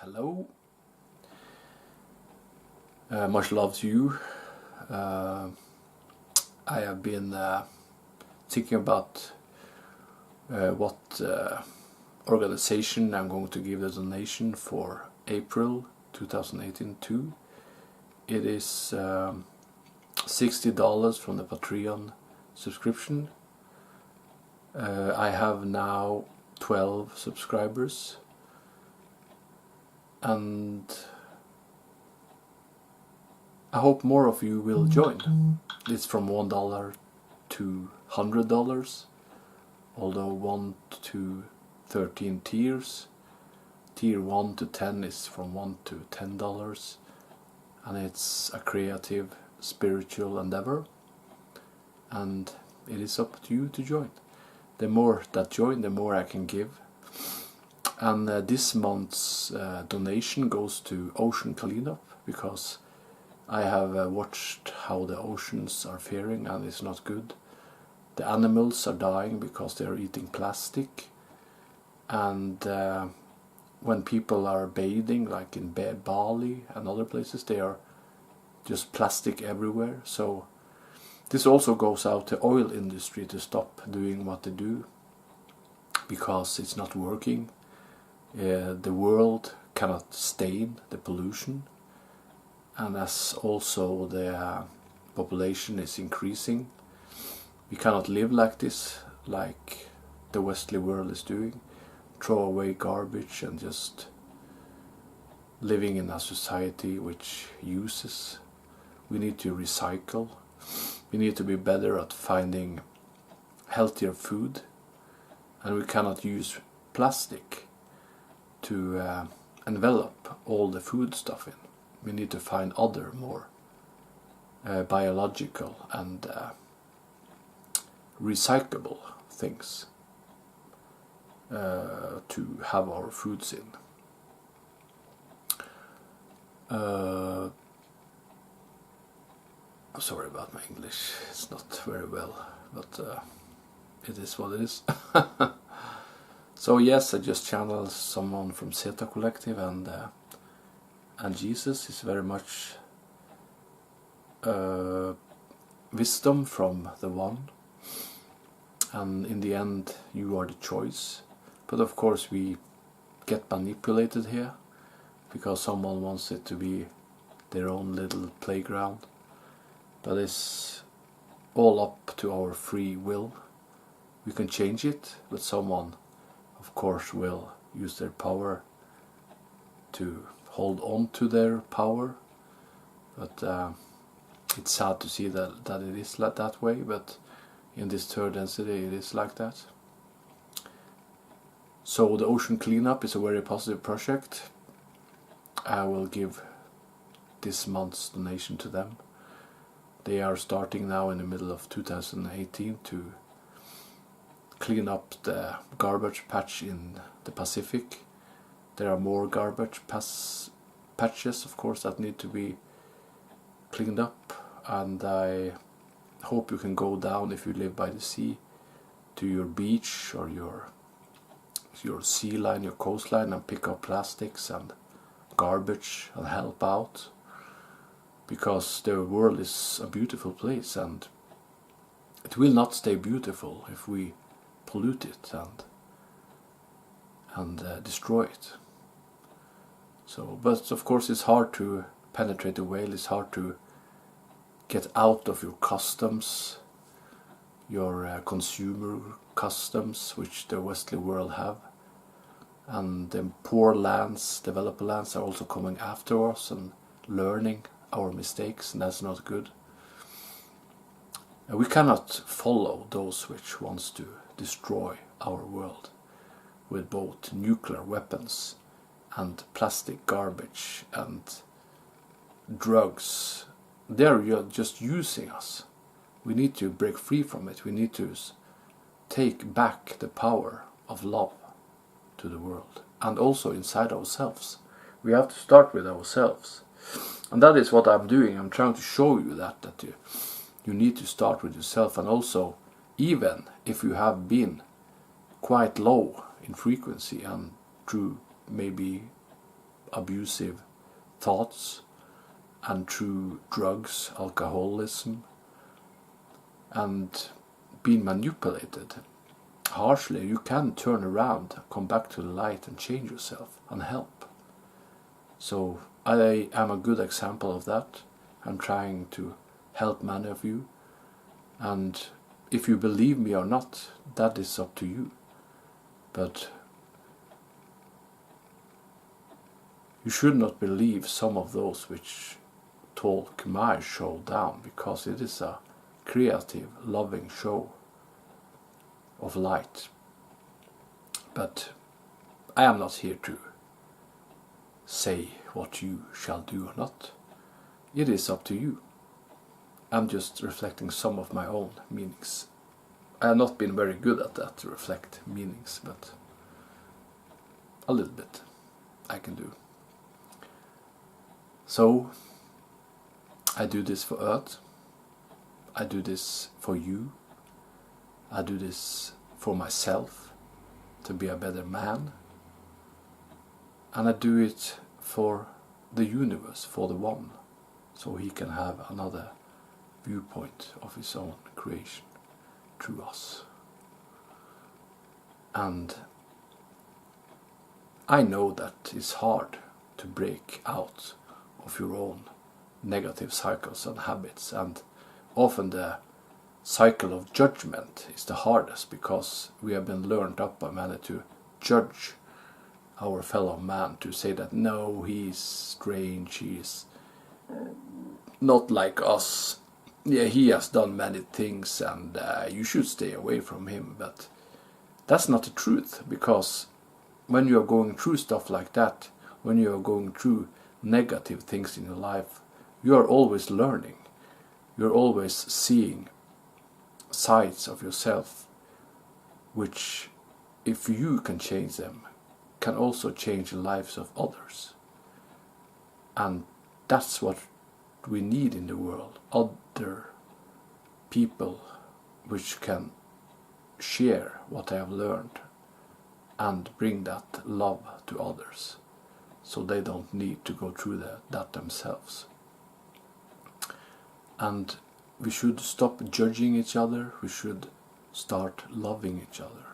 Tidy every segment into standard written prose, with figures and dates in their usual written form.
Hello. Much love to you. I have been thinking about what organization I'm going to give the donation for April 2018 to. It is $60 from the Patreon subscription. I have now 12 subscribers, and I hope more of you will join. It's from $1 to $100, although 1 to 13 tiers. Tier 1 to 10 is from $1 to $10, and it's a creative, spiritual endeavor, and it is up to you to join. The more that join, the more I can give. And this month's donation goes to ocean cleanup, because I have watched how the oceans are faring, and it's not good. The animals are dying because they are eating plastic, and when people are bathing, like in Bali and other places, they are just plastic everywhere. So this also goes out to oil industry to stop doing what they do, because it's not working. The world cannot stain the pollution, and as also the population is increasing, we cannot live like this, like the Western world is doing, throw away garbage and just living in a society which uses. We need to recycle. We need to be better at finding healthier food, and we cannot use plastic to envelop all the food stuff in. We need to find other more biological and recyclable things to have our foods in. I'm sorry about my English, it's not very well, but it is what it is. So yes, I just channeled someone from Zeta Collective, and Jesus is very much wisdom from the One, and in the end you are the choice. But of course we get manipulated here, because someone wants it to be their own little playground. But it's all up to our free will. We can change it, but someone of course will use their power to hold on to their power. But it's sad to see that it is like that way, but in this third density it is like that. So the ocean cleanup is a very positive project. I will give this month's donation to them. They are starting now in the middle of 2018 to clean up the garbage patch in the Pacific. There are more garbage patches, of course, that need to be cleaned up, and I hope you can go down, if you live by the sea, to your beach or your sea line, your coastline, and pick up plastics and garbage and help out, because the world is a beautiful place, and it will not stay beautiful if we pollute it and destroy it. So, but of course it's hard to penetrate the whale. It's hard to get out of your customs, your consumer customs, which the Western world have, and the poor lands, developed lands, are also coming after us and learning our mistakes, and that's not good. We cannot follow those which wants to destroy our world with both nuclear weapons and plastic garbage and drugs. They're just using us. We need to break free from it. We need to take back the power of love to the world, and also inside ourselves. We have to start with ourselves, and that is what I'm doing. I'm trying to show you that you need to start with yourself, and also, even if you have been quite low in frequency and through maybe abusive thoughts and through drugs, alcoholism, and being manipulated harshly, you can turn around, come back to the light and change yourself and help. So I am a good example of that. I'm trying to help many of you, and if you believe me or not, that is up to you. But you should not believe some of those which talk my show down, because it is a creative, loving show of light. But I am not here to say what you shall do or not. It is up to you. I'm just reflecting some of my own meanings. I have not been very good at that, to reflect meanings, but a little bit I can do. So I do this for Earth. I do this for you. I do this for myself, to be a better man. And I do it for the universe, for the One, so he can have another viewpoint of his own creation through us. And I know that it's hard to break out of your own negative cycles and habits, and often the cycle of judgment is the hardest, because we have been learned up by many to judge our fellow man, to say that no, he's strange, he's not like us, yeah, he has done many things and you should stay away from him. But that's not the truth, because when you are going through stuff like that, when you are going through negative things in your life, you are always learning. You're always seeing sides of yourself which, if you can change them, can also change the lives of others. And that's what we need in the world, other people which can share what they have learned and bring that love to others, so they don't need to go through that themselves. And we should stop judging each other, we should start loving each other.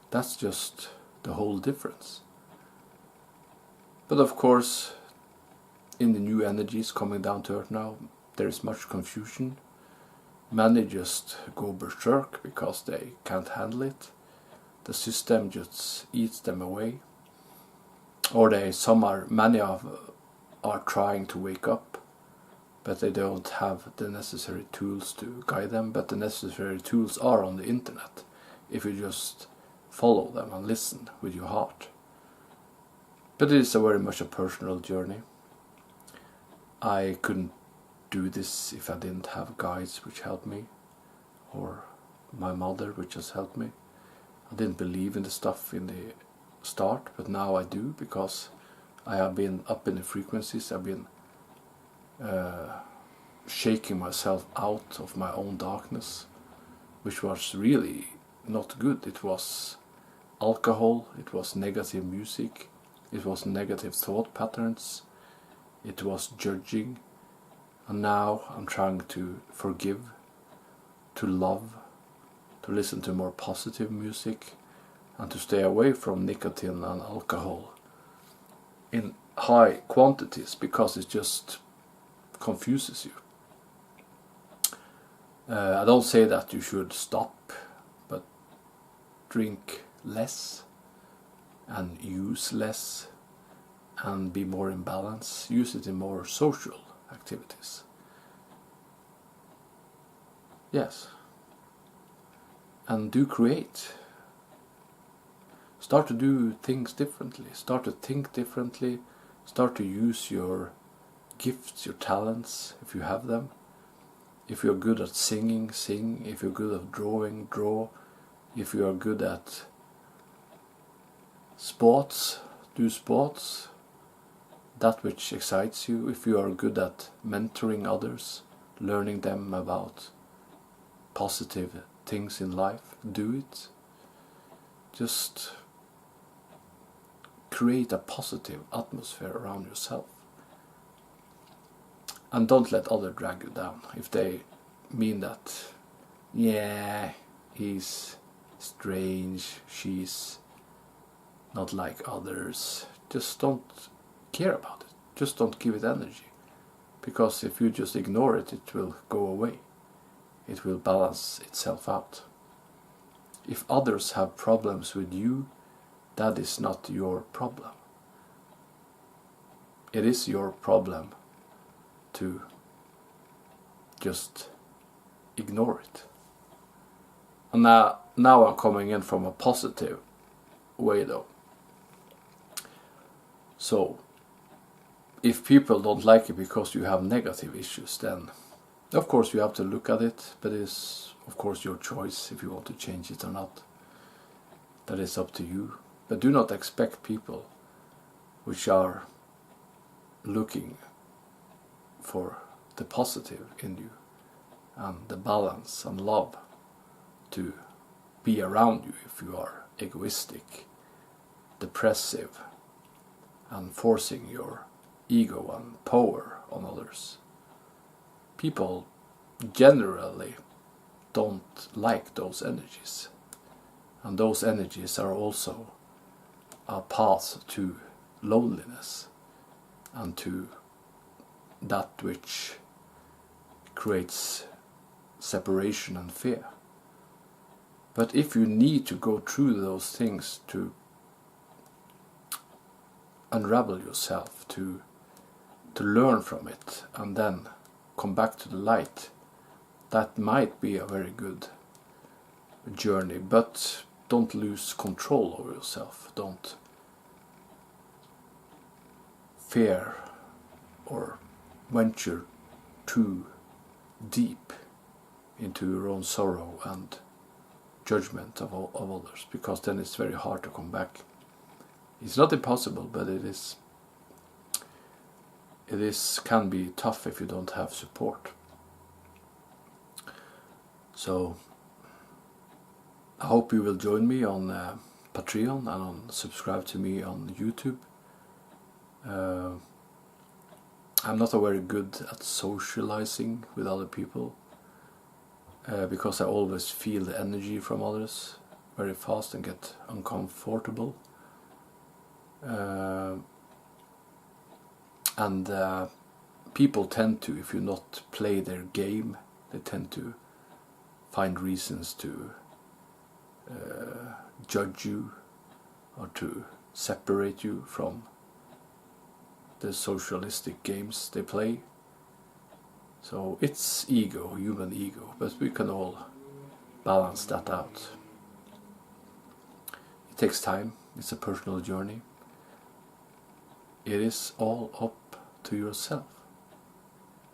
That's just the whole difference. But of course, in the new energies coming down to Earth now, there is much confusion. Many just go berserk because they can't handle it. The system just eats them away. Or many are trying to wake up, but they don't have the necessary tools to guide them. But the necessary tools are on the internet, if you just follow them and listen with your heart. But it is very much a personal journey. I couldn't do this if I didn't have guides which helped me, or my mother which has helped me. I didn't believe in the stuff in the start, but now I do, because I have been up in the frequencies. I've been shaking myself out of my own darkness, which was really not good. It was alcohol, it was negative music, it was negative thought patterns, it was judging. And now I'm trying to forgive, to love, to listen to more positive music, and to stay away from nicotine and alcohol in high quantities, because it just confuses you. I don't say that you should stop, but drink less and use less and be more in balance. Use it in more social activities. Yes. And do create. Start to do things differently. Start to think differently. Start to use your gifts, your talents, if you have them. If you're good at singing, sing. If you're good at drawing, draw. If you are good at sports, do sports. That which excites you. If you are good at mentoring others, learning them about positive things in life, do it. Just create a positive atmosphere around yourself. And don't let others drag you down. If they mean that, yeah, he's strange, she's not like others, just don't care about it. Just don't give it energy. Because if you just ignore it, it will go away. It will balance itself out. If others have problems with you, that is not your problem. It is your problem to just ignore it. And now I'm coming in from a positive way though. So, if people don't like it because you have negative issues, then of course you have to look at it, but it's of course your choice if you want to change it or not. That is up to you. But do not expect people which are looking for the positive in you and the balance and love to be around you if you are egoistic, depressive, and forcing your ego and power on others. People generally don't like those energies, and those energies are also a path to loneliness and to that which creates separation and fear. But if you need to go through those things to unravel yourself, to learn from it and then come back to the light, that might be a very good journey, but don't lose control over yourself. Don't fear or venture too deep into your own sorrow and judgment of others, because then it's very hard to come back. It's not impossible, but it can be tough if you don't have support. So I hope you will join me on Patreon and subscribe to me on YouTube. I'm not very good at socializing with other people because I always feel the energy from others very fast and get uncomfortable. And people tend to, if you not play their game, they tend to find reasons to judge you or to separate you from the socialistic games they play. So it's ego, human ego, but we can all balance that out. It takes time, it's a personal journey. It is all up to yourself,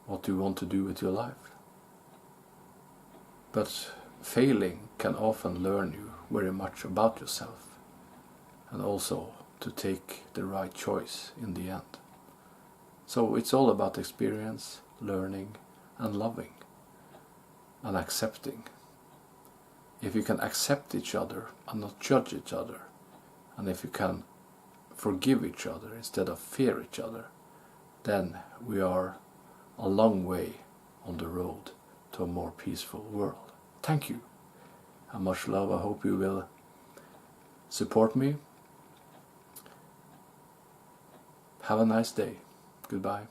what you want to do with your life. But failing can often learn you very much about yourself, and also to take the right choice in the end. So it's all about experience, learning and loving and accepting. If you can accept each other and not judge each other, and if you can forgive each other instead of fear each other, then we are a long way on the road to a more peaceful world. Thank you and much love. I hope you will support me. Have a nice day. Goodbye.